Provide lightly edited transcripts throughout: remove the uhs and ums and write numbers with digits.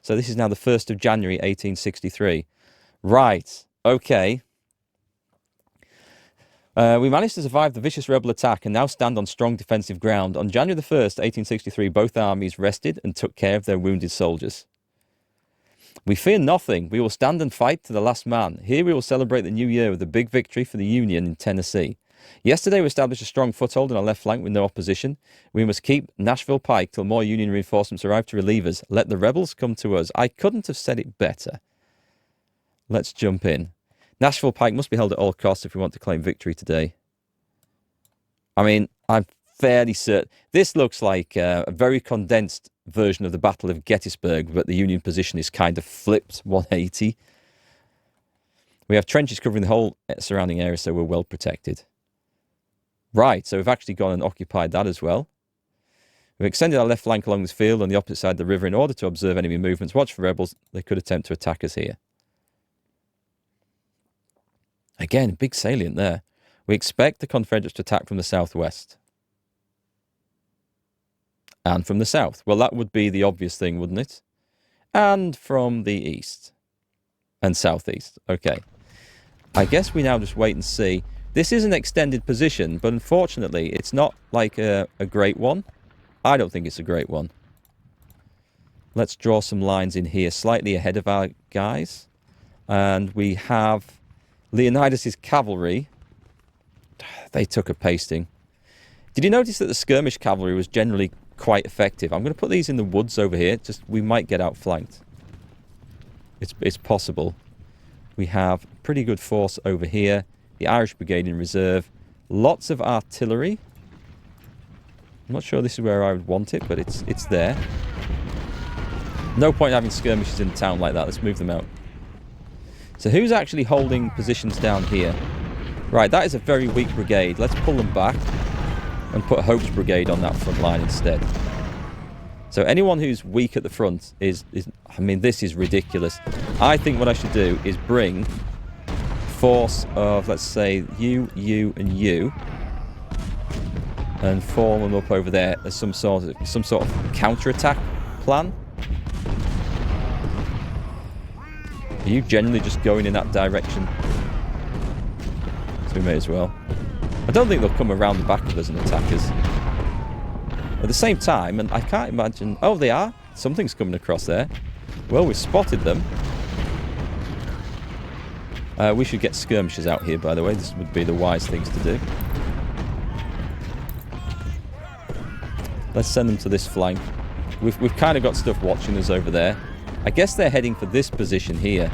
So this is now the 1st of January, 1863. Right, okay. We managed to survive the vicious rebel attack and now stand on strong defensive ground. On January the 1st, 1863, both armies rested and took care of their wounded soldiers. We fear nothing. We will stand and fight to the last man. Here we will celebrate the new year with a big victory for the Union in Tennessee. Yesterday we established a strong foothold in our left flank with no opposition. We must keep Nashville Pike till more Union reinforcements arrive to relieve us. Let the rebels come to us. I couldn't have said it better. Let's jump in. Nashville Pike must be held at all costs if we want to claim victory today. I mean, I'm fairly certain. This looks like a very condensed version of the Battle of Gettysburg, but the Union position is kind of flipped 180. We have trenches covering the whole surrounding area, so we're well protected. Right, so we've actually gone and occupied that as well. We've extended our left flank along this field on the opposite side of the river in order to observe enemy movements. Watch for rebels. They could attempt to attack us here. Again, big salient there. We expect the Confederates to attack from the southwest. And from the south. Well, that would be the obvious thing, wouldn't it? And from the east. And southeast. Okay. I guess we now just wait and see. This is an extended position, but unfortunately, it's not like a great one. I don't think it's a great one. Let's draw some lines in here, slightly ahead of our guys. And we have Leonidas' cavalry. They took a pasting. Did you notice that the skirmish cavalry was generally quite effective? I'm going to put these in the woods over here. Just we might get outflanked. It's possible. We have pretty good force over here. The Irish Brigade in reserve. Lots of artillery. I'm not sure this is where I would want it, but it's there. No point having skirmishes in a town like that. Let's move them out. So who's actually holding positions down here? Right, that is a very weak brigade. Let's pull them back and put Hope's brigade on that front line instead. So anyone who's weak at the front is I mean, this is ridiculous. I think what I should do is bring force of, let's say, you, and form them up over there as some sort of counterattack plan. Are you generally just going in that direction? So we may as well. I don't think they'll come around the back of us and attack us. At the same time, and I can't imagine... Oh, they are. Something's coming across there. Well, we've spotted them. We should get skirmishers out here, by the way. This would be the wise things to do. Let's send them to this flank. We've kind of got stuff watching us over there. I guess they're heading for this position here.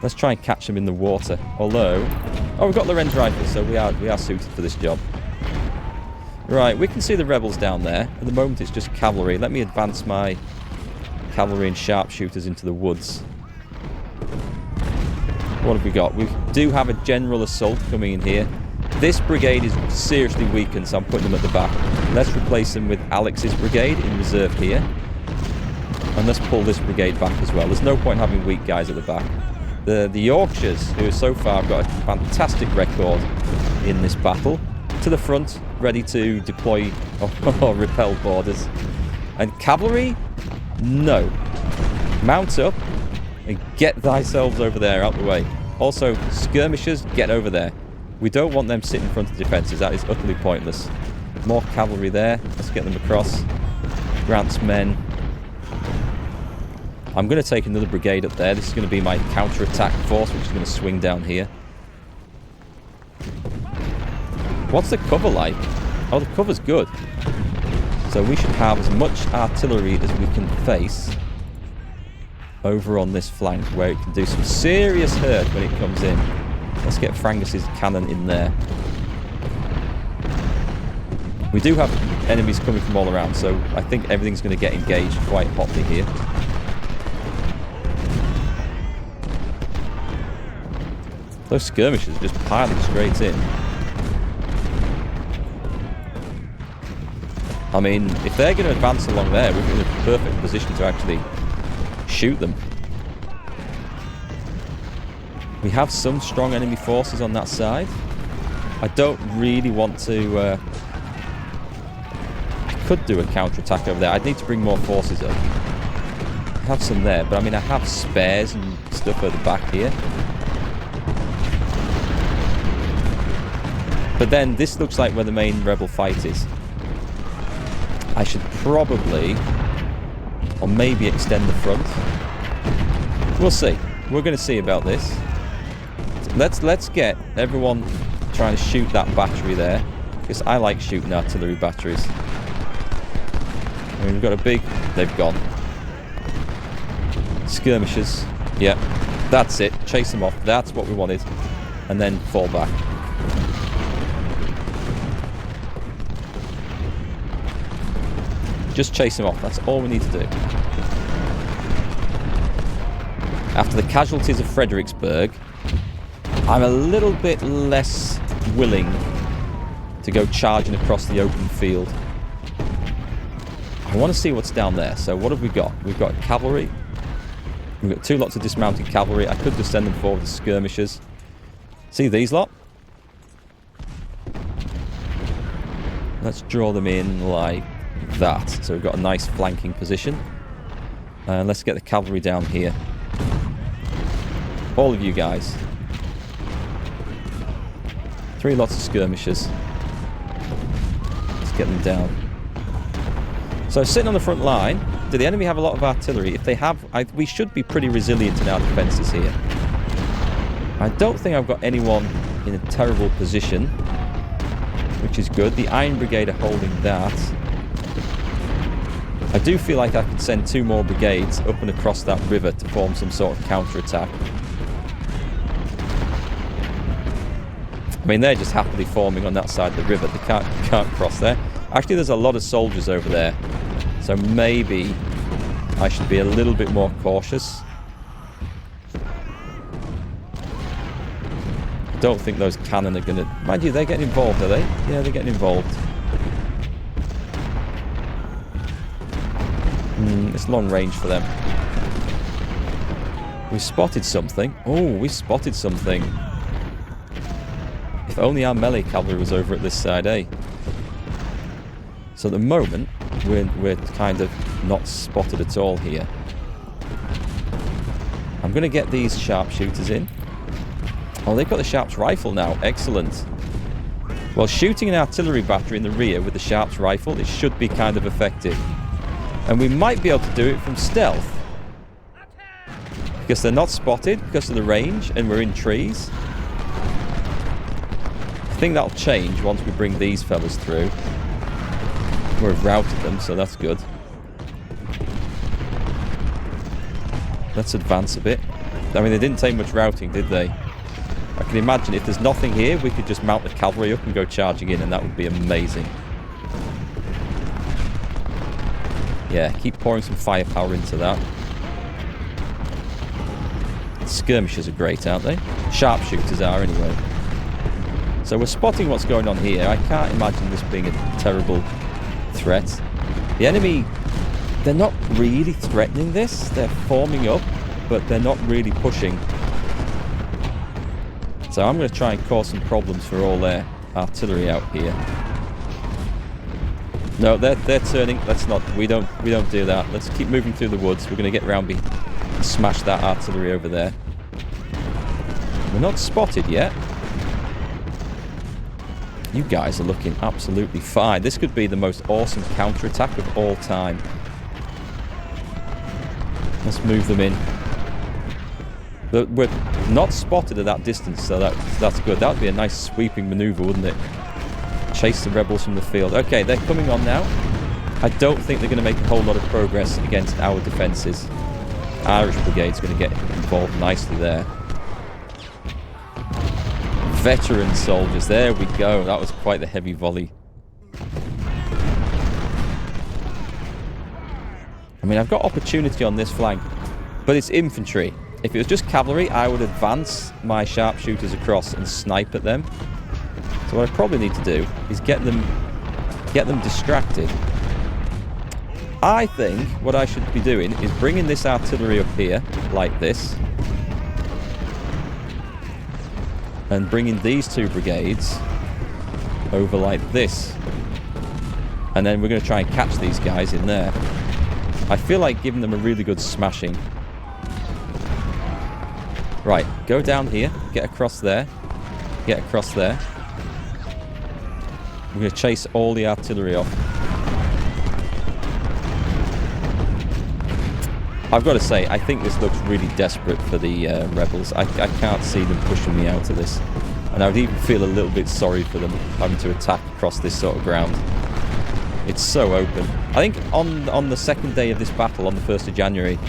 Let's try and catch them in the water. Although... Oh, we've got Lorenz rifles, so we are suited for this job. Right, we can see the rebels down there. At the moment, it's just cavalry. Let me advance my cavalry and sharpshooters into the woods. What have we got? We do have a general assault coming in here. This brigade is seriously weakened, so I'm putting them at the back. Let's replace them with Alex's brigade in reserve here. And let's pull this brigade back as well. There's no point having weak guys at the back. The Yorkshires, who so far have got a fantastic record in this battle, to the front, ready to deploy or repel borders. And cavalry? No. Mount up and get thyself over there, out the way. Also, skirmishers, get over there. We don't want them sitting in front of the defences. That is utterly pointless. More cavalry there. Let's get them across. Grant's men. I'm going to take another brigade up there. This is going to be my counterattack force, which is going to swing down here. What's the cover like? Oh, the cover's good. So we should have as much artillery as we can face over on this flank, where it can do some serious hurt when it comes in. Let's get Frangus's cannon in there. We do have enemies coming from all around, so I think everything's going to get engaged quite hotly here. Those skirmishers are just piling straight in. I mean, if they're going to advance along there, we're in a perfect position to actually shoot them. We have some strong enemy forces on that side. I don't really want to... I could do a counterattack over there. I'd need to bring more forces up. I have some there, but I mean, I have spares and stuff at the back here. But then this looks like where the main rebel fight is. I should probably, or maybe extend the front. We'll see. We're going to see about this. Let's get everyone trying to shoot that battery there, because I like shooting artillery batteries. I mean, we've got a big... They've gone. Skirmishers. Yep. That's it. Chase them off. That's what we wanted. And then fall back. Just chase them off. That's all we need to do. After the casualties of Fredericksburg, I'm a little bit less willing to go charging across the open field. I want to see what's down there. So what have we got? We've got cavalry. We've got 2 lots of dismounted cavalry. I could just send them forward as skirmishers. See these lot? Let's draw them in like that. So we've got a nice flanking position. And let's get the cavalry down here. All of you guys. 3 lots of skirmishers. Let's get them down. So sitting on the front line, do the enemy have a lot of artillery? If they have, we should be pretty resilient in our defences here. I don't think I've got anyone in a terrible position, which is good. The Iron Brigade are holding that. I do feel like I could send 2 more brigades up and across that river to form some sort of counter-attack. I mean, they're just happily forming on that side of the river. They can't cross there. Actually, there's a lot of soldiers over there. So maybe I should be a little bit more cautious. I don't think those cannon are going to... Mind you, they're getting involved, are they? Yeah, they're getting involved. It's long range for them. We spotted something. Oh, we spotted something. If only our melee cavalry was over at this side, eh? So at the moment, we're kind of not spotted at all here. I'm going to get these sharpshooters in. Oh, they've got the Sharps rifle now. Excellent. Well, shooting an artillery battery in the rear with the Sharps rifle, it should be kind of effective. And we might be able to do it from stealth. Because they're not spotted, because of the range, and we're in trees. I think that'll change once we bring these fellas through. We've routed them, so that's good. Let's advance a bit. I mean, they didn't take much routing, did they? I can imagine if there's nothing here, we could just mount the cavalry up and go charging in, and that would be amazing. Yeah, keep pouring some firepower into that. Skirmishers are great, aren't they? Sharpshooters are, anyway. So we're spotting what's going on here. I can't imagine this being a terrible threat. The enemy, they're not really threatening this. They're forming up, but they're not really pushing. So I'm going to try and cause some problems for all their artillery out here. No, they're turning. Let's not. We don't do that. Let's keep moving through the woods. We're going to get round and smash that artillery over there. We're not spotted yet. You guys are looking absolutely fine. This could be the most awesome counter-attack of all time. Let's move them in. We're not spotted at that distance, so that's good. That would be a nice sweeping maneuver, wouldn't it? Chase the rebels from the field. Okay, they're coming on now. I don't think they're going to make a whole lot of progress against our defences. Irish Brigade's going to get involved nicely there. Veteran soldiers. There we go. That was quite the heavy volley. I mean, I've got opportunity on this flank, but it's infantry. If it was just cavalry, I would advance my sharpshooters across and snipe at them. So what I probably need to do is get them distracted. I think what I should be doing is bringing this artillery up here, like this. And bringing these 2 brigades over like this. And then we're going to try and catch these guys in there. I feel like giving them a really good smashing. Right, go down here. Get across there. Get across there. We're going to chase all the artillery off. I've got to say, I think this looks really desperate for the rebels. I can't see them pushing me out of this. And I would even feel a little bit sorry for them having to attack across this sort of ground. It's so open. I think on the second day of this battle, on the 1st of January,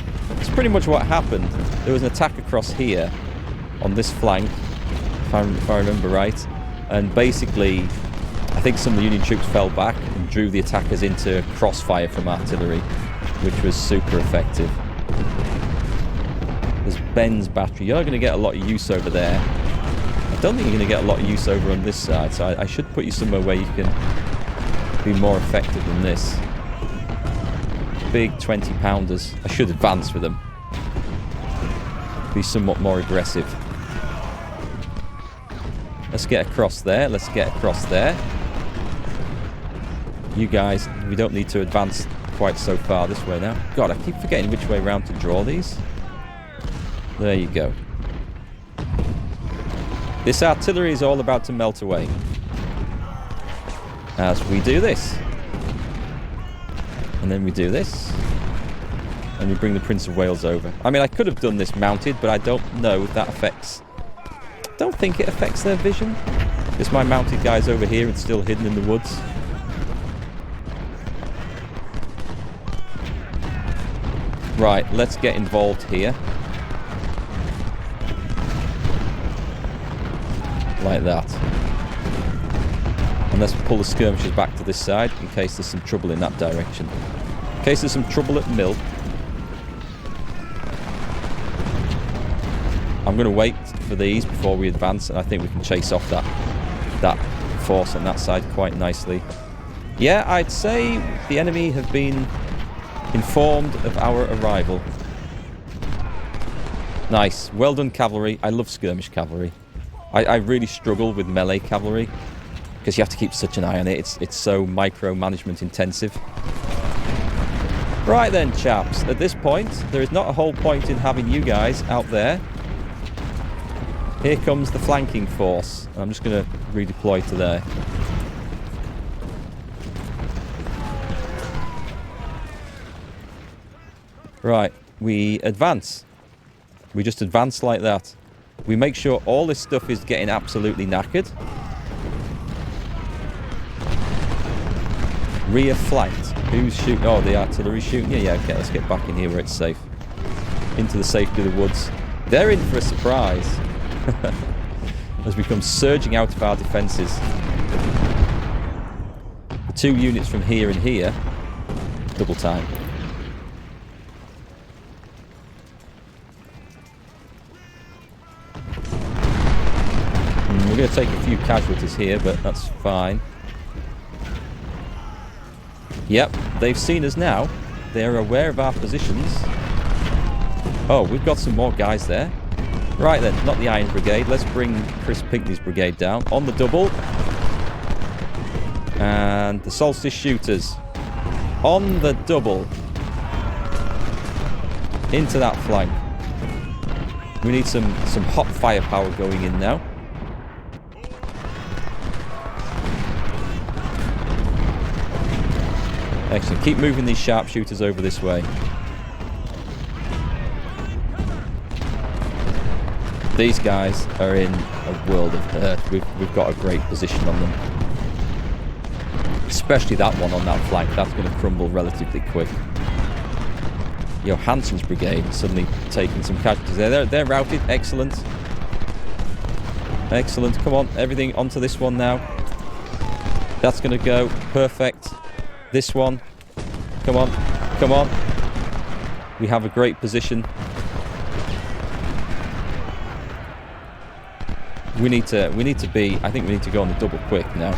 it's pretty much what happened. There was an attack across here, on this flank, if I remember right. And basically, I think some of the Union troops fell back and drew the attackers into crossfire from artillery, which was super effective. There's Ben's battery. You're going to get a lot of use over there. I don't think you're going to get a lot of use over on this side, so I should put you somewhere where you can be more effective than this. Big 20-pounders. I should advance with them. Be somewhat more aggressive. Let's get across there. Let's get across there. You guys, we don't need to advance quite so far this way now. God, I keep forgetting which way round to draw these. There you go. This artillery is all about to melt away. As we do this. And then we do this. And we bring the Prince of Wales over. I mean, I could have done this mounted, but I don't know if that affects... I don't think it affects their vision. Because my mounted guy's over here and still hidden in the woods. Right, let's get involved here. Like that. And let's pull the skirmishers back to this side in case there's some trouble in that direction. In case there's some trouble at Mill. I'm going to wait for these before we advance, and I think we can chase off that force on that side quite nicely. Yeah, I'd say the enemy have been informed of our arrival. Nice. Well done, cavalry. I love skirmish cavalry. I really struggle with melee cavalry because you have to keep such an eye on it. It's so micromanagement intensive. Right then, chaps. At this point, there is not a whole point in having you guys out there. Here comes the flanking force. I'm just going to redeploy to there. Right, we advance. We just advance like that. We make sure all this stuff is getting absolutely knackered. Rear flanked. Who's shooting? Oh, the artillery's shooting. Yeah, okay, let's get back in here where it's safe. Into the safety of the woods. They're in for a surprise. As we come surging out of our defences. The 2 units from here and here. Double time. We're going to take a few casualties here, but that's fine. Yep, they've seen us now. They're aware of our positions. Oh, we've got some more guys there. Right then, not the Iron Brigade. Let's bring Chris Pinckney's brigade down. On the double. And the Solstice Shooters. On the double. Into that flank. We need some hot firepower going in now. Excellent. Keep moving these sharpshooters over this way. These guys are in a world of hurt. We've got a great position on them. Especially that one on that flank. That's going to crumble relatively quick. Johansson's brigade suddenly taking some casualties there. They're routed. Excellent. Excellent. Come on. Everything onto this one now. That's going to go. Perfect. This one. Come on. Come on. We have a great position. We need to be... I think we need to go on the double quick now.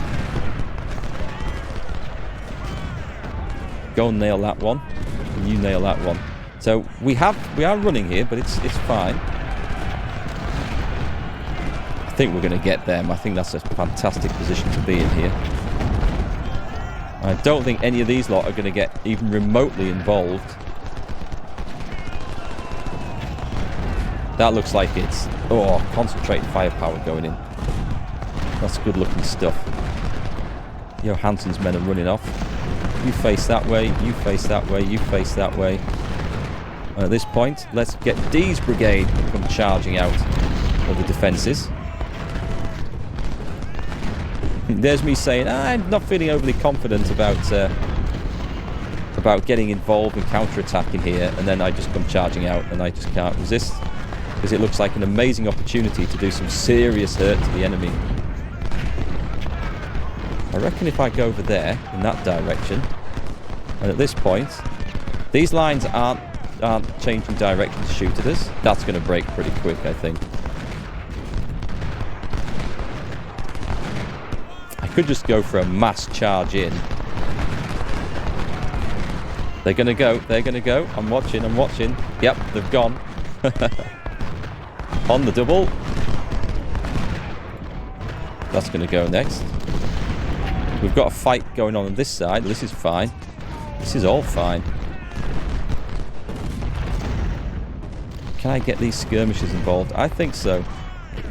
Go and nail that one. And you nail that one. So we are running here, but it's fine. I think we're going to get them. I think that's a fantastic position to be in here. I don't think any of these lot are going to get even remotely involved. That looks like it's... Oh, concentrated firepower going in. That's good looking stuff. Johansson's men are running off. You face that way, you face that way, you face that way. And at this point, let's get D's brigade come charging out of the defences. There's me saying, I'm not feeling overly confident about getting involved in counterattacking here, and then I just come charging out and I just can't resist. Because it looks like an amazing opportunity to do some serious hurt to the enemy. I reckon if I go over there, in that direction, and at this point, these lines aren't changing direction to shoot at us. That's going to break pretty quick, I think. I could just go for a mass charge in. They're going to go, they're going to go. I'm watching, I'm watching. Yep, they've gone. On the double. That's going to go next. We've got a fight going on this side. This is fine. This is all fine. Can I get these skirmishers involved? I think so.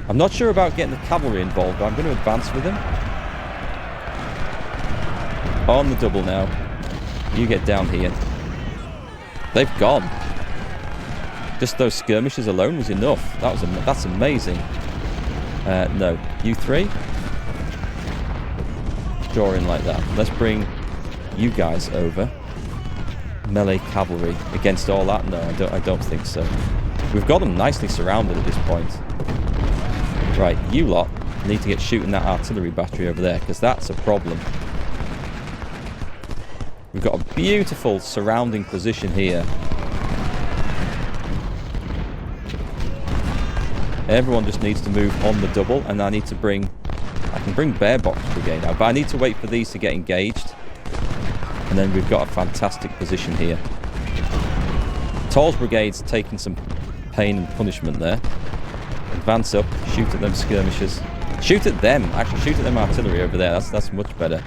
I'm not sure about getting the cavalry involved, but I'm going to advance with them. On the double now. You get down here. They've gone. Just those skirmishers alone was enough. That's amazing. No. You three. Draw in like that. Let's bring you guys over. Melee cavalry against all that? No, I don't think so. We've got them nicely surrounded at this point. Right, you lot need to get shooting that artillery battery over there, because that's a problem. We've got a beautiful surrounding position here. Everyone just needs to move on the double, and I need to bring... I can bring Bear Box Brigade out, but I need to wait for these to get engaged. And then we've got a fantastic position here. Tall's Brigade's taking some pain and punishment there. Advance up, shoot at them skirmishers. Shoot at them, actually shoot at them artillery over there, that's much better.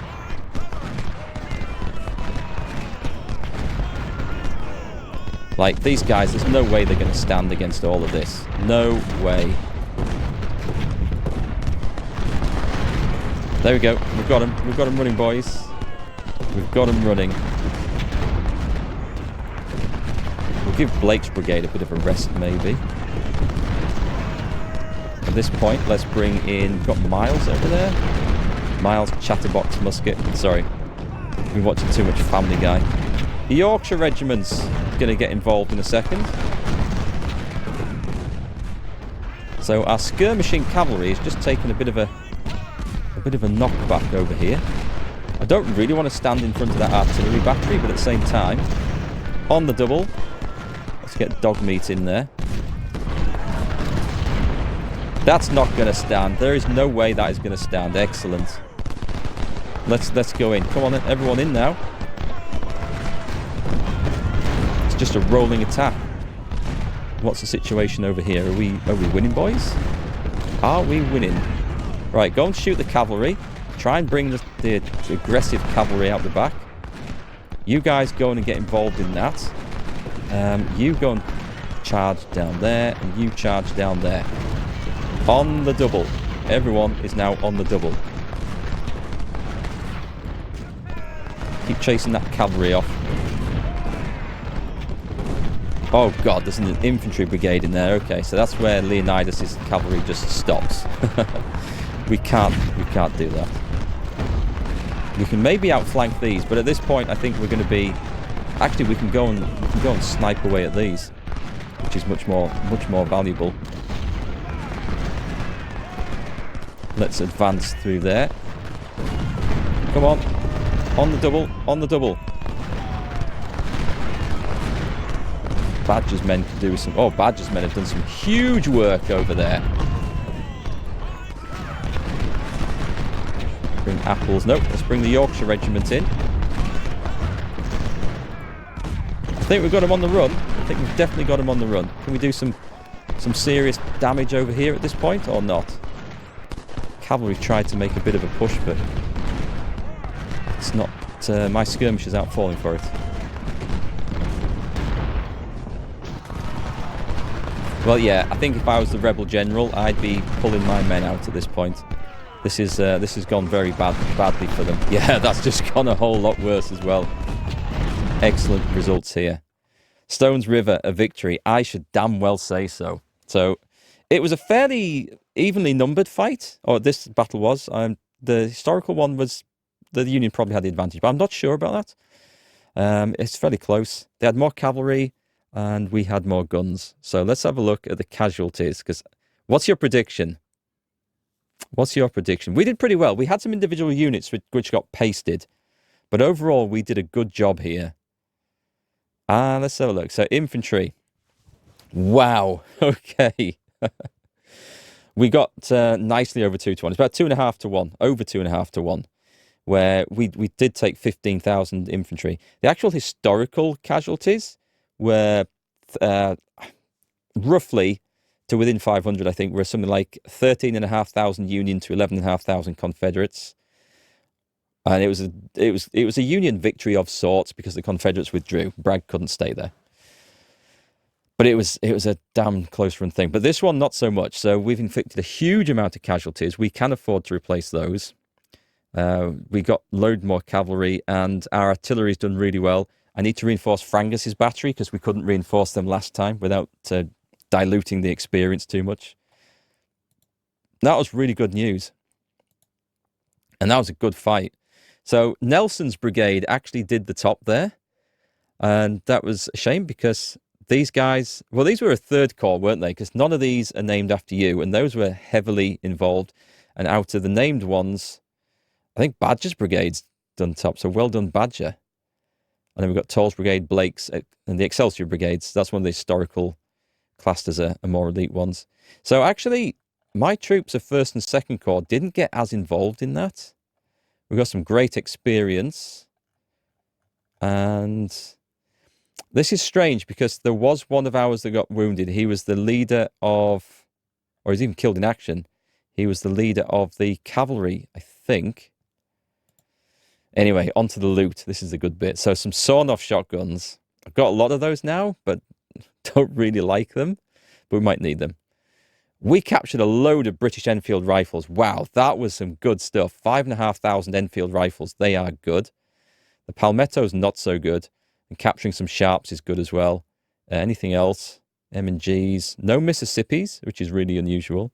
Like, these guys, there's no way they're going to stand against all of this. No way. There we go. We've got them. We've got them running, boys. We've got them running. We'll give Blake's brigade a bit of a rest, maybe. At this point, let's bring in... We've got Miles over there. Miles, Chatterbox musket. Sorry. I've been watching too much Family Guy. The Yorkshire Regiment's going to get involved in a second. So our skirmishing cavalry is just taking a bit of a knockback over here. I don't really want to stand in front of that artillery battery, but at the same time, on the double, let's get dog meat in there. That's not going to stand. There is no way that is going to stand. Excellent. Let's go in. Come on, everyone in now. It's just a rolling attack. What's the situation over here? Are we winning, boys? Are we winning? Right, go and shoot the cavalry. Try and bring the aggressive cavalry out the back. You guys go and get involved in that. You go and charge down there, and you charge down there. On the double. Everyone is now on the double. Keep chasing that cavalry off. Oh god, there's an infantry brigade in there. Okay, so that's where Leonidas' cavalry just stops. We can't do that. We can maybe outflank these, but at this point I think we're going to be... Actually, we can go and snipe away at these, which is much more valuable. Let's advance through there. Come on. On the double. On the double. Badger's men can do some... Oh, Badger's men have done some huge work over there. Bring apples. Nope, let's bring the Yorkshire Regiment in. I think we've got him on the run. I think we've definitely got him on the run. Can we do some serious damage over here at this point, or not? Cavalry tried to make a bit of a push, but it's but my skirmishers aren't falling for it. Well, yeah, I think if I was the rebel general, I'd be pulling my men out at this point. This has gone very badly for them. Yeah, that's just gone a whole lot worse as well. Excellent results here. Stones River, a victory. I should damn well say so. So, it was a fairly evenly numbered fight, or this battle was. The historical one was, the Union probably had the advantage, but I'm not sure about that. It's fairly close. They had more cavalry, and we had more guns. So let's have a look at the casualties, because what's your prediction? What's your prediction? We did pretty well. We had some individual units which got pasted, but overall we did a good job here. Let's have a look. So infantry. Wow. Okay. We got nicely over 2 to 1. It's about 2.5 to 1. Over 2.5 to 1. Where we did take 15,000 infantry. The actual historical casualties were roughly to within 500, I think, were something like 13,500 Union to 11,500 Confederates. And it was a Union victory of sorts because the Confederates withdrew. Bragg couldn't stay there. But it was a damn close run thing. But this one, not so much. So we've inflicted a huge amount of casualties. We can afford to replace those. We got load more cavalry, and our artillery's done really well. I need to reinforce Frangus's battery because we couldn't reinforce them last time without diluting the experience too much. That was really good news. And that was a good fight. So Nelson's brigade actually did the top there. And that was a shame because these guys, well, these were a third corps, weren't they? Because none of these are named after you. And those were heavily involved. And out of the named ones, I think Badger's brigade's done top. So well done, Badger. And then we've got Toll's brigade, Blake's, and the Excelsior brigades. That's one of the historical classed as a more elite ones. So actually, my troops of 1st and 2nd Corps didn't get as involved in that. We got some great experience. And this is strange because there was one of ours that got wounded. He was the leader of, or he's even killed in action. He was the leader of the cavalry, I think. Anyway, onto the loot. This is a good bit. So some sawn-off shotguns. I've got a lot of those now, but don't really like them. But we might need them. We captured a load of British Enfield rifles. Wow, that was some good stuff. 5,500 Enfield rifles. They are good. The Palmetto's not so good. And capturing some Sharps is good as well. Anything else? M&Gs. No Mississippis, which is really unusual.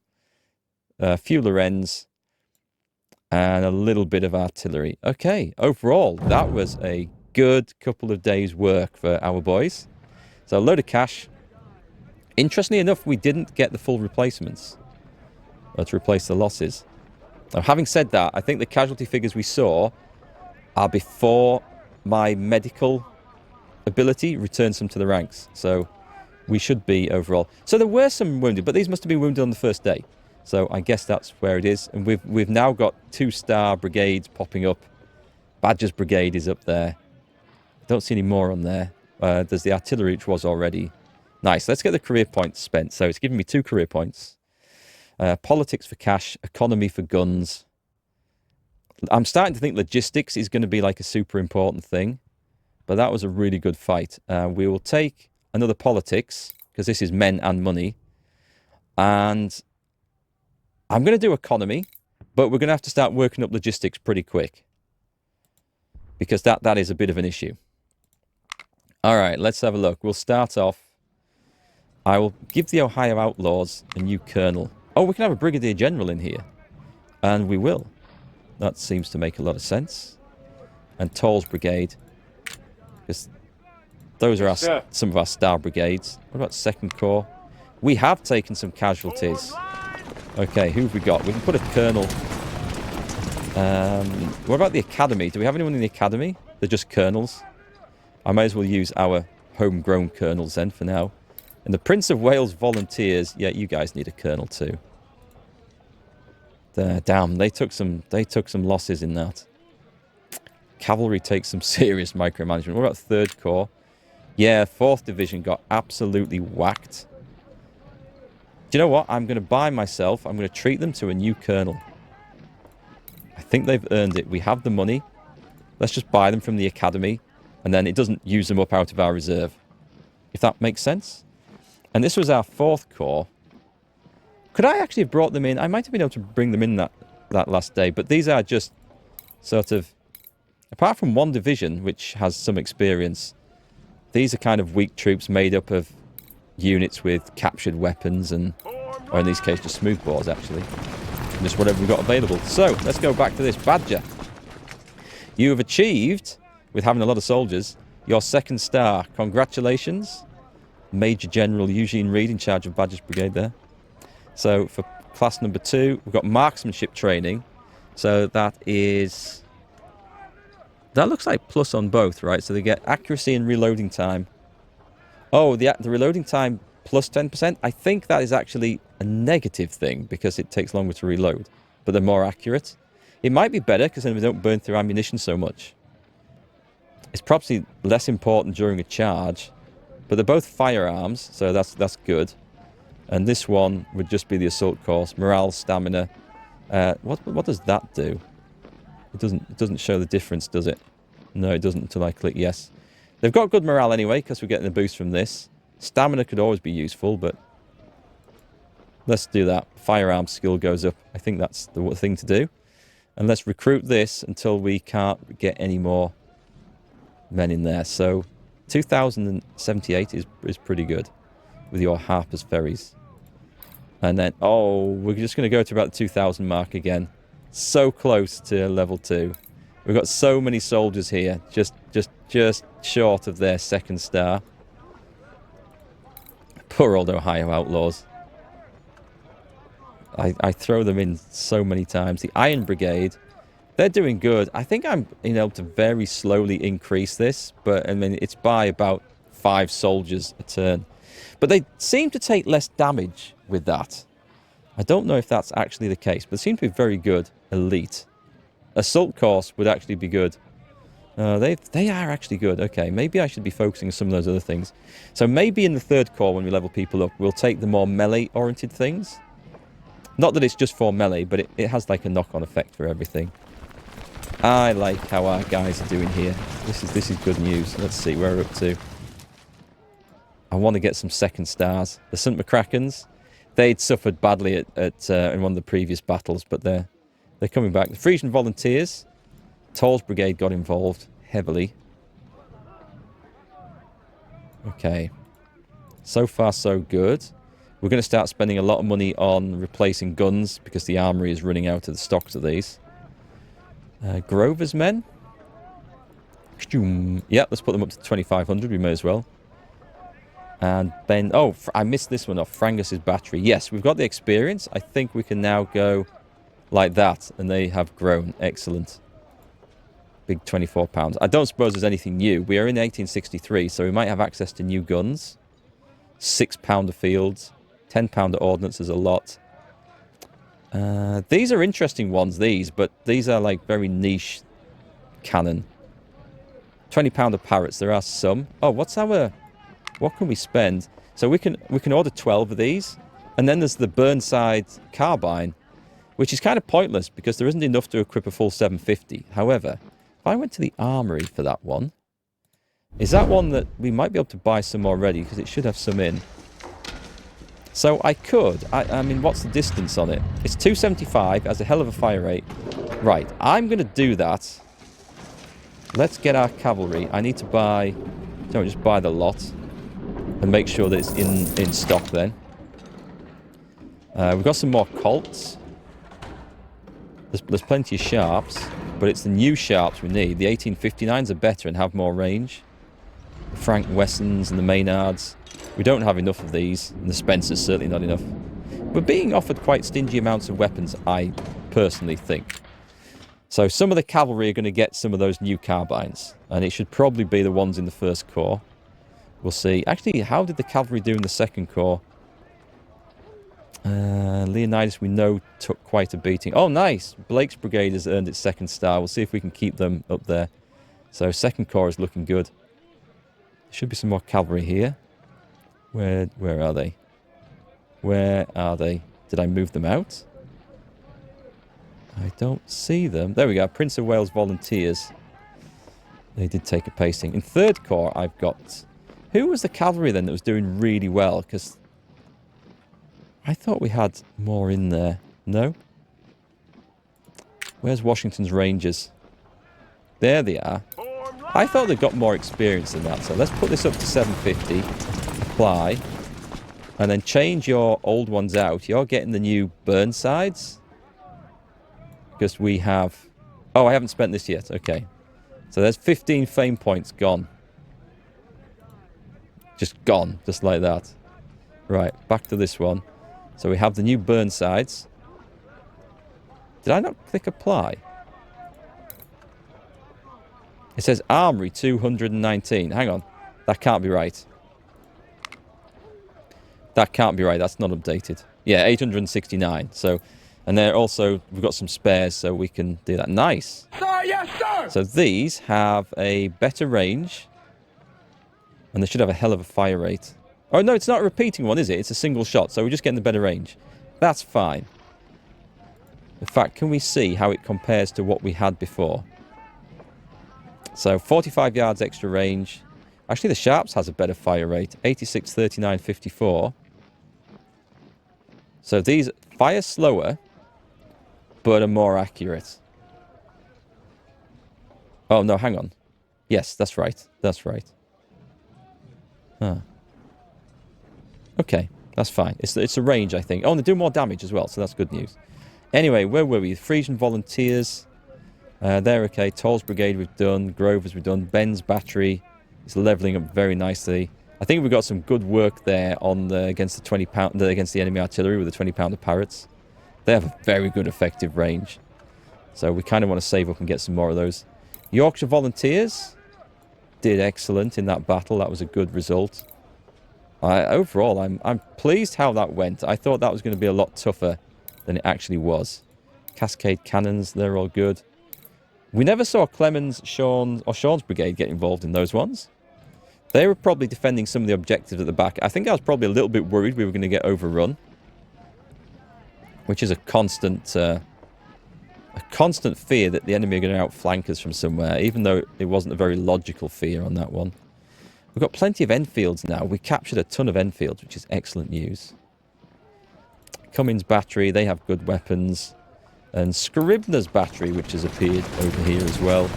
A few Lorens. And a little bit of artillery. Okay, overall, that was a good couple of days' work for our boys. So a load of cash. Interestingly enough, we didn't get the full replacements to replace the losses. Now, having said that, I think the casualty figures we saw are before my medical ability returns them to the ranks. So we should be overall. So there were some wounded, but these must have been wounded on the first day. So I guess that's where it is. And we've now got 2-star brigades popping up. Badger's brigade is up there. Don't see any more on there. There's the artillery, which was already. Nice. Let's get the career points spent. So it's giving me 2 career points. Politics for cash, economy for guns. I'm starting to think logistics is going to be like a super important thing. But that was a really good fight. We will take another politics, because this is men and money. And I'm going to do economy, but we're going to have to start working up logistics pretty quick. Because that is a bit of an issue. All right, let's have a look. We'll start off. I will give the Ohio Outlaws a new colonel. Oh, we can have a brigadier general in here. And we will. That seems to make a lot of sense. And Toll's brigade. Because those are some of our star brigades. What about 2nd Corps? We have taken some casualties. Okay, who have we got? We can put a colonel. What about the academy? Do we have anyone in the academy? They're just colonels. I might as well use our homegrown colonels then for now. And the Prince of Wales Volunteers. Yeah, you guys need a colonel too. Damn, they took some losses in that. Cavalry takes some serious micromanagement. What about 3rd Corps? Yeah, 4th Division got absolutely whacked. Do you know what? I'm going to buy myself. I'm going to treat them to a new colonel. I think they've earned it. We have the money. Let's just buy them from the academy, and then it doesn't use them up out of our reserve. If that makes sense. And this was our 4th corps. Could I actually have brought them in? I might have been able to bring them in that last day, but these are just sort of, apart from one division, which has some experience, these are kind of weak troops made up of units with captured weapons and, or in this case, just smoothbores, actually. Just whatever we've got available. So, let's go back to this. Badger. You have achieved, with having a lot of soldiers, your 2nd star. Congratulations. Major General Eugene Reed in charge of Badger's Brigade there. So, for class number 2, we've got marksmanship training. So, that is... That looks like plus on both, right? So, they get accuracy and reloading time. Oh, the reloading time plus 10%? I think that is actually a negative thing because it takes longer to reload. But they're more accurate. It might be better because then we don't burn through ammunition so much. It's probably less important during a charge. But they're both firearms, so that's good. And this one would just be the assault course. Morale, stamina. What does that do? It doesn't show the difference, does it? No, it doesn't until I click yes. They've got good morale anyway, because we're getting a boost from this. Stamina could always be useful, but let's do that. Firearm skill goes up. I think that's the thing to do. And let's recruit this until we can't get any more men in there. So 2078 is pretty good with your Harper's Ferries. And then, oh, we're just going to go to about the 2000 mark again. So close to level 2. We've got so many soldiers here, just short of their 2nd star. Poor old Ohio Outlaws. I throw them in so many times. The Iron Brigade, they're doing good. I think I'm able to very slowly increase this, but I mean it's by about 5 soldiers a turn. But they seem to take less damage with that. I don't know if that's actually the case, but they seem to be very good. Elite. Assault course would actually be good. They are actually good. Okay, maybe I should be focusing on some of those other things. So maybe in the 3rd corps, when we level people up, we'll take the more melee-oriented things. Not that it's just for melee, but it has like a knock-on effect for everything. I like how our guys are doing here. This is good news. Let's see where we're up to. I want to get some 2nd stars. The St. McCrackens, they'd suffered badly in one of the previous battles, but they're coming back. The Frisian Volunteers, Toll's Brigade got involved heavily. Okay. So far, so good. We're going to start spending a lot of money on replacing guns because the armory is running out of the stocks of these. Grover's men. Yeah, let's put them up to 2,500. We may as well. And Ben... Oh, I missed this one off. Frangus's battery. Yes, we've got the experience. I think we can now go like that. And they have grown. Excellent. Big 24 pounds. I don't suppose there's anything new. We are in 1863, so we might have access to new guns. 6-pounder fields. 10-pounder ordnance is a lot. These are interesting ones, but these are like very niche cannon. 20-pounder parrots, there are some. Oh, what can we spend? So we can order 12 of these. And then there's the Burnside carbine, which is kind of pointless because there isn't enough to equip a full 750. However, if I went to the armory for that one, is that one that we might be able to buy some already because it should have some in. So I could. I mean, what's the distance on it? It's 275, has a hell of a fire rate. Right, I'm going to do that. Let's get our cavalry. I need to buy... Don't just buy the lot. And make sure that it's in stock then. We've got some more Colts. There's plenty of Sharps. But it's the new Sharps we need. The 1859s are better and have more range. The Frank Wessons and the Maynards. We don't have enough of these, and the Spencer's certainly not enough. We're being offered quite stingy amounts of weapons, I personally think. So some of the cavalry are going to get some of those new carbines, and it should probably be the ones in the 1st corps. We'll see. Actually, how did the cavalry do in the 2nd corps? Leonidas, we know, took quite a beating. Oh, nice! Blake's Brigade has earned its 2nd star. We'll see if we can keep them up there. So 2nd corps is looking good. There should be some more cavalry here. Where are they? Where are they? Did I move them out? I don't see them. There we go. Prince of Wales Volunteers. They did take a pasting. In 3rd Corps, I've got... Who was the cavalry then that was doing really well? Because I thought we had more in there. No? Where's Washington's Rangers? There they are. I thought they got more experience than that. So let's put this up to 750. Apply. And then change your old ones out. You're getting the new Burnsides. Because we have... Oh, I haven't spent this yet. Okay. So there's 15 fame points gone. Just gone. Just like that. Right. Back to this one. So we have the new Burnsides. Did I not click apply? It says Armory 219. Hang on. That can't be right. That can't be right. That's not updated. Yeah, 869. So, and then also, we've got some spares, so we can do that. Nice. Sir, yes, sir. So these have a better range. And they should have a hell of a fire rate. Oh, no, it's not a repeating one, is it? It's a single shot, so we're just getting the better range. That's fine. In fact, can we see how it compares to what we had before? So 45 yards extra range. Actually, the Sharps has a better fire rate. 86, 39, 54. So these fire slower, but are more accurate. Oh, no, hang on. Yes, that's right. That's right. Huh. Okay, that's fine. It's a range, I think. Oh, and they do more damage as well, so that's good news. Anyway, where were we? Frisian Volunteers. They're okay. Toll's Brigade we've done. Grover's we've done. Ben's Battery is levelling up very nicely. I think we've got some good work there on against the 20-pound against the enemy artillery with the 20-pounder Parrots. They have a very good effective range. So we kind of want to save up and get some more of those. Yorkshire Volunteers did excellent in that battle. That was a good result. Overall, I'm pleased how that went. I thought that was going to be a lot tougher than it actually was. Cascade Cannons, they're all good. We never saw Clemens, Sean's Brigade get involved in those ones. They were probably defending some of the objectives at the back. I think I was probably a little bit worried we were going to get overrun. Which is a constant fear that the enemy are going to outflank us from somewhere, even though it wasn't a very logical fear on that one. We've got plenty of Enfields now. We captured a ton of Enfields, which is excellent news. Cummins Battery, they have good weapons. And Scribner's Battery, which has appeared over here as well.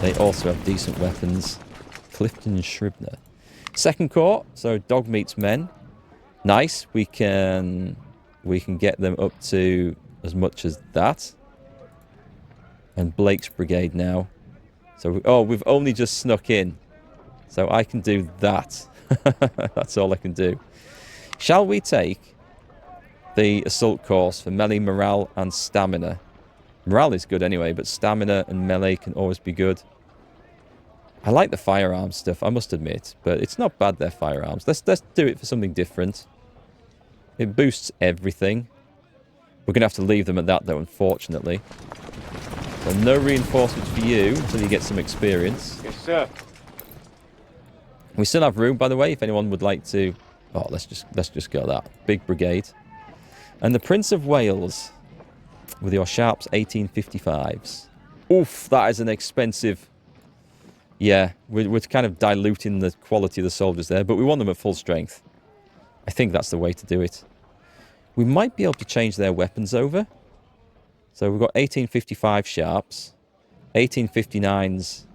They also have decent weapons. Clifton and Scribner. Second Corps, so dog meets men. Nice. We can get them up to as much as that. And Blake's Brigade now. So, we've only just snuck in. So I can do that. That's all I can do. Shall we take the assault course for melee, morale, and stamina? Morale is good anyway, but stamina and melee can always be good. I like the firearms stuff, I must admit, but it's not bad, their firearms. Let's do it for something different. It boosts everything. We're going to have to leave them at that, though, unfortunately. So no reinforcements for you until you get some experience. Yes, sir. We still have room, by the way, if anyone would like to... Oh, let's just go that. Big brigade. And the Prince of Wales with your Sharps 1855s. Oof, that is an expensive... Yeah, we're kind of diluting the quality of the soldiers there, but we want them at full strength. I think that's the way to do it. We might be able to change their weapons over. So we've got 1855 Sharps, 1859s.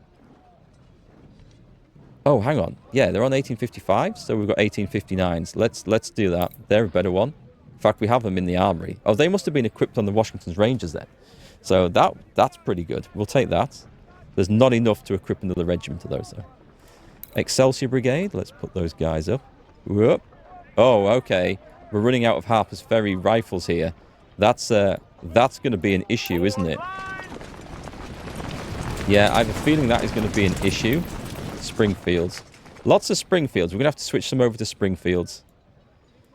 Oh, hang on. Yeah, they're on 1855s, so we've got 1859s. Let's do that. They're a better one. In fact, we have them in the armory. Oh, they must have been equipped on the Washington's Rangers then. So that's pretty good. We'll take that. There's not enough to equip another regiment of those, though. Excelsior Brigade. Let's put those guys up. Whoop. Oh, okay. We're running out of Harper's Ferry rifles here. That's going to be an issue, isn't it? Yeah, I have a feeling that is going to be an issue. Springfields. Lots of Springfields. We're going to have to switch them over to Springfields.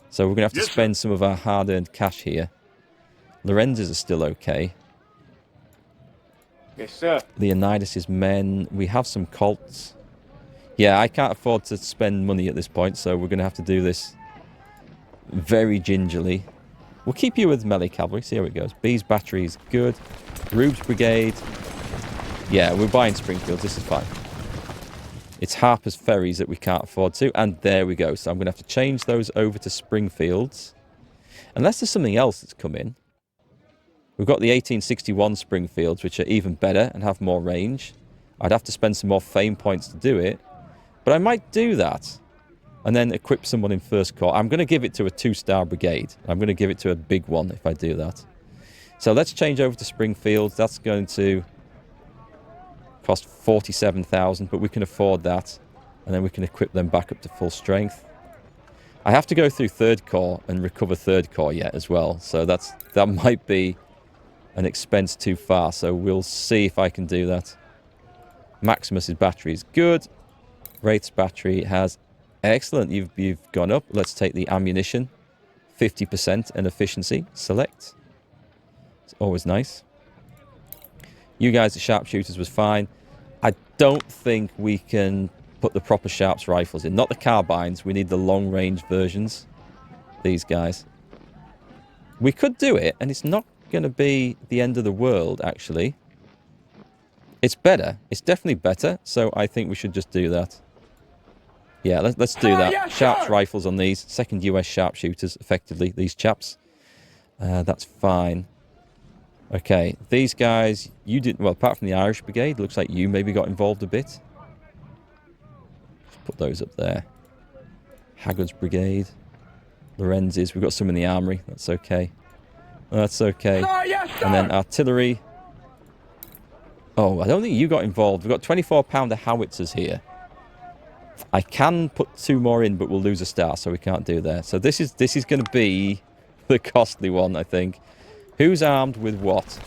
So we're going to have to spend some of our hard-earned cash here. Lorenz's are still okay. Yes, sir. Leonidas's men. We have some Colts. Yeah, I can't afford to spend money at this point, so we're going to have to do this very gingerly. We'll keep you with melee cavalry, see how it goes. B's Battery is good. Rube's Brigade. Yeah, we're buying Springfields, this is fine. It's Harper's Ferries that we can't afford to. And there we go. So I'm going to have to change those over to Springfields. Unless there's something else that's come in. We've got the 1861 Springfields, which are even better and have more range. I'd have to spend some more fame points to do it. But I might do that. And then equip someone in First Corps. I'm going to give it to a 2-star brigade. I'm going to give it to a big one if I do that. So let's change over to Springfields. That's going to cost 47,000, but we can afford that. And then we can equip them back up to full strength. I have to go through 3rd Corps and recover 3rd Corps yet as well. So that might be an expense too far. So we'll see if I can do that. Maximus's battery is good. Wraith's battery has... Excellent, you've gone up. Let's take the ammunition. 50% and efficiency. Select. It's always nice. You guys, the sharpshooters was fine. I don't think we can put the proper sharps rifles in. Not the carbines. We need the long-range versions. These guys. We could do it, and it's not going to be the end of the world, actually. It's better. It's definitely better, so I think we should just do that. Yeah, let's do that. Yeah, Sharps sure. Rifles on these. Second US sharpshooters, effectively, these chaps. That's fine. Okay, these guys, you didn't... Well, apart from the Irish Brigade, looks like you maybe got involved a bit. Let's put those up there. Haggard's Brigade. Lorenz's. We've got some in the armory. That's okay. That's okay. Yes, and then artillery. Oh, I don't think you got involved. We've got 24-pounder howitzers here. I can put 2 more in, but we'll lose a star, so we can't do that. So this is going to be the costly one, I think. Who's armed with what?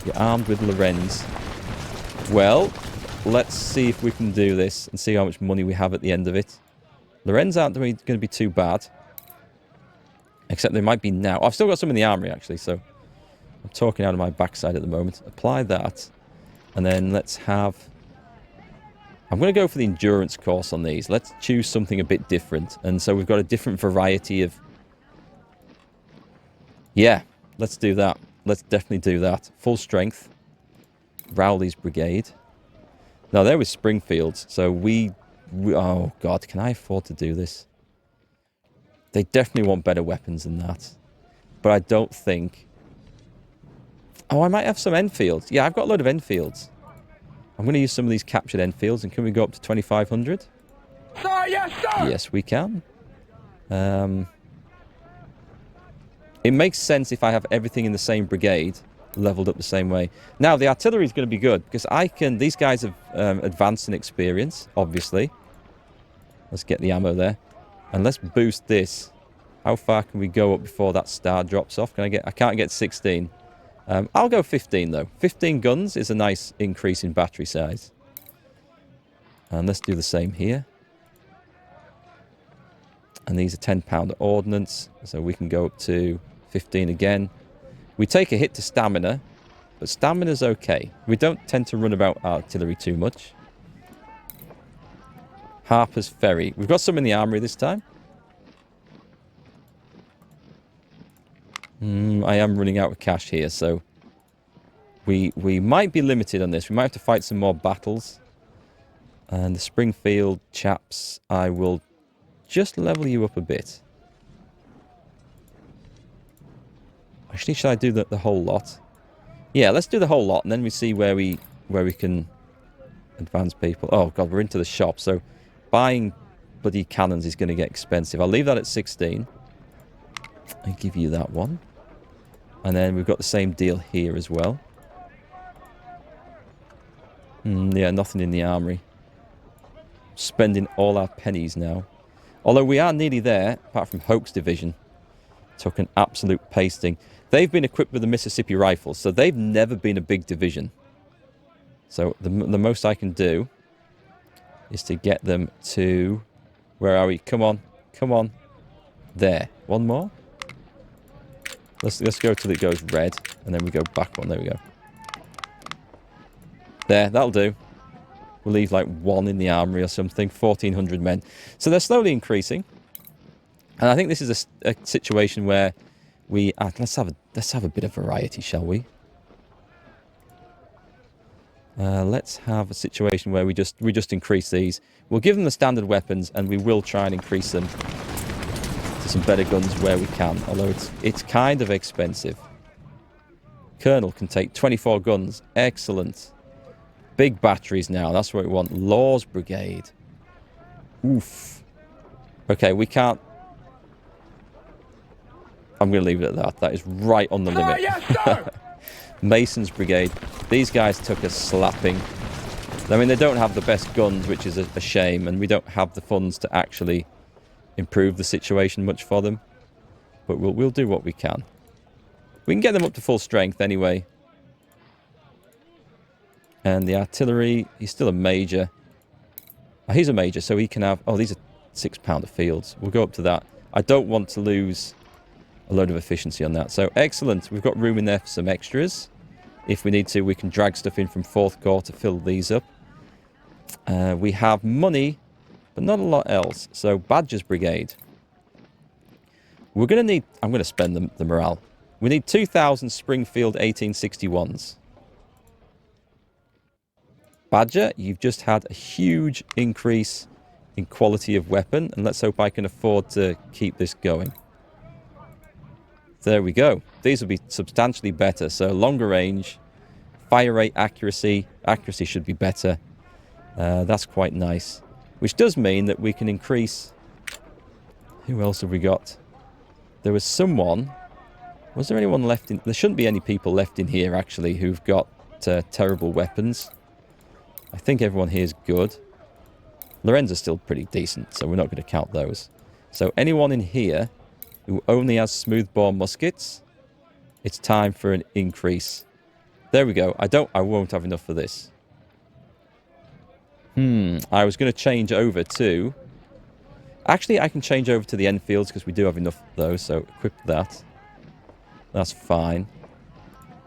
You're armed with Lorenz. Well, let's see if we can do this and see how much money we have at the end of it. Lorenz aren't going to be too bad. Except they might be now. I've still got some in the armory, actually, so I'm talking out of my backside at the moment. Apply that. And then let's have... I'm going to go for the endurance course on these. Let's choose something a bit different. And so we've got a different variety of... Yeah, let's do that. Let's definitely do that. Full strength. Rowley's Brigade. Now, there was Springfields. So we... Oh, God, can I afford to do this? They definitely want better weapons than that. But I don't think... Oh, I might have some Enfields. Yeah, I've got a load of Enfields. I'm going to use some of these captured Enfields, and can we go up to 2,500? Sir, yes, sir! Yes, we can. It makes sense if I have everything in the same brigade, leveled up the same way. Now, the artillery is going to be good, because I can... These guys have advanced in experience, obviously. Let's get the ammo there. And let's boost this. How far can we go up before that star drops off? Can I get... I can't get 16. I'll go 15, though. 15 guns is a nice increase in battery size. And let's do the same here. And these are 10-pounder ordnance, so we can go up to 15 again. We take a hit to stamina, but stamina's okay. We don't tend to run about artillery too much. Harper's Ferry. We've got some in the armory this time. I am running out of cash here, so we might be limited on this. We might have to fight some more battles. And the Springfield chaps, I will just level you up a bit. Actually, should I do the whole lot? Yeah, let's do the whole lot, and then we see where we can advance people. Oh, God, we're into the shop, so buying bloody cannons is going to get expensive. I'll leave that at 16. I'll give you that one. And then we've got the same deal here as well. Yeah, nothing in the armory. Spending all our pennies now. Although we are nearly there, apart from Hoke's division. Took an absolute pasting. They've been equipped with the Mississippi Rifles, so they've never been a big division. So the most I can do is to get them to... Where are we? Come on. Come on. There. One more. Let's go till it goes red, and then we go back one. There we go. There, that'll do. We'll leave like 1 in the armory or something. 1,400 men. So they're slowly increasing. And I think this is a situation where we... let's have a bit of variety, shall we? Let's have a situation where we just increase these. We'll give them the standard weapons, and we will try and increase them to some better guns where we can. Although it's kind of expensive. Colonel can take 24 guns. Excellent. Big batteries now. That's what we want. Laws Brigade. Oof. Okay, we can't. I'm going to leave it at that. That is right on the limit. Yes, sir. Mason's Brigade. These guys took a slapping. I mean, they don't have the best guns, which is a shame, and we don't have the funds to actually improve the situation much for them. But we'll do what we can. We can get them up to full strength anyway. And the artillery, he's still a major. Oh, he's a major, so he can have... Oh, these are 6-pounder fields. We'll go up to that. I don't want to lose a load of efficiency on that. So, excellent. We've got room in there for some extras. If we need to, we can drag stuff in from 4th Corps to fill these up. We have money, but not a lot else. So, Badger's Brigade. We're going to need... I'm going to spend the morale. We need 2,000 Springfield 1861s. Badger, you've just had a huge increase in quality of weapon, and let's hope I can afford to keep this going. There we go. These will be substantially better. So longer range, fire rate, accuracy. Accuracy should be better. That's quite nice. Which does mean that we can increase... Who else have we got? There was someone... Was there anyone left in... There shouldn't be any people left in here, actually, who've got terrible weapons. I think everyone here is good. Lorenzo's still pretty decent, so we're not going to count those. So anyone in here who only has smoothbore muskets, it's time for an increase. There we go. I won't have enough for this. I was going to change over to... Actually, I can change over to the Enfields because we do have enough of those, so equip that. That's fine.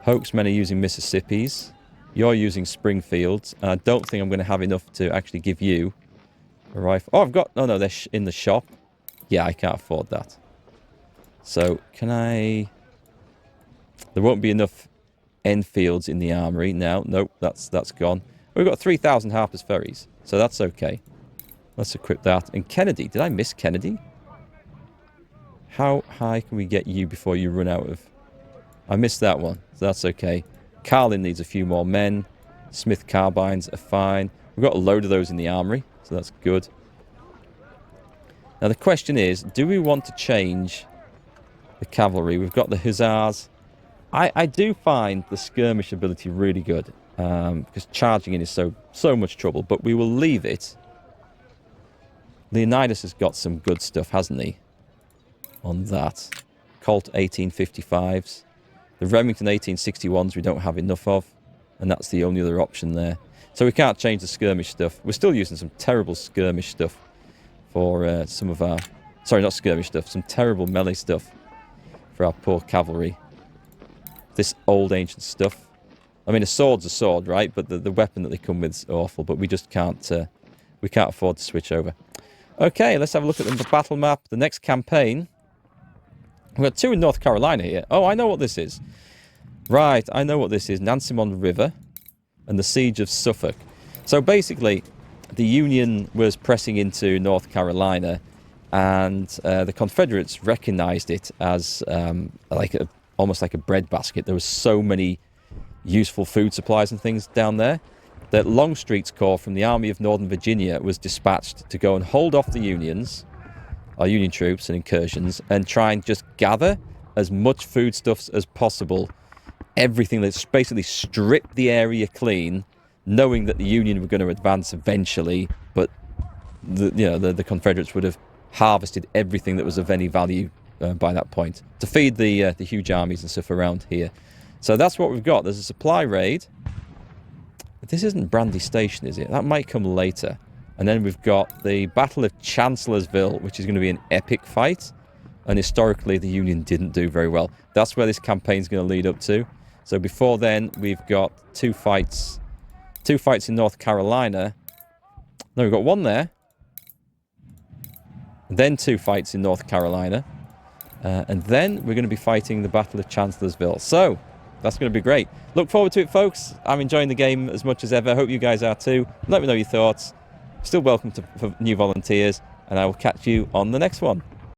Hoax men are using Mississippis. You're using Springfields. And I don't think I'm going to have enough to actually give you a rifle. Oh, I've got... Oh, no, they're in the shop. Yeah, I can't afford that. So, can I... There won't be enough Enfields in the armory now. Nope, that's gone. We've got 3,000 Harper's Ferries, so that's okay. Let's equip that. And Kennedy. Did I miss Kennedy? How high can we get you before you run out of... I missed that one, so that's okay. Carlin needs a few more men. Smith carbines are fine. We've got a load of those in the armory, so that's good. Now the question is, do we want to change the cavalry? We've got the hussars. I do find the skirmish ability really good, because charging in is so much trouble, but we will leave it. Leonidas has got some good stuff, hasn't he? On that. Colt 1855s. The Remington 1861s we don't have enough of, and that's the only other option there. So we can't change the skirmish stuff. We're still using some terrible skirmish stuff for some of our... Sorry, not skirmish stuff. Some terrible melee stuff for our poor cavalry. This old ancient stuff. I mean, a sword's a sword, right? But the weapon that they come with is awful. But we just can't... we can't afford to switch over. Okay, let's have a look at the battle map. The next campaign... We've got 2 in North Carolina here. Oh, I know what this is. Right, I know what this is. Nansemond River and the Siege of Suffolk. So basically, the Union was pressing into North Carolina, and the Confederates recognized it as almost like a breadbasket. There was so many useful food supplies and things down there that Longstreet's Corps from the Army of Northern Virginia was dispatched to go and hold off the Union troops and incursions, and try and just gather as much foodstuffs as possible. Everything that's basically stripped the area clean, knowing that the Union were going to advance eventually, but the Confederates would have harvested everything that was of any value by that point to feed the huge armies and stuff around here. So that's what we've got. There's a supply raid. This isn't Brandy Station, is it? That might come later. And then we've got the Battle of Chancellorsville, which is going to be an epic fight. And historically, the Union didn't do very well. That's where this campaign's going to lead up to. So before then, we've got 2 fights. 2 fights in North Carolina. No, we've got 1 there. Then 2 fights in North Carolina. And then we're going to be fighting the Battle of Chancellorsville. So, That's going to be great. Look forward to it, folks. I'm enjoying the game as much as ever. Hope you guys are too. Let me know your thoughts. Still welcome for new volunteers, and I will catch you on the next one.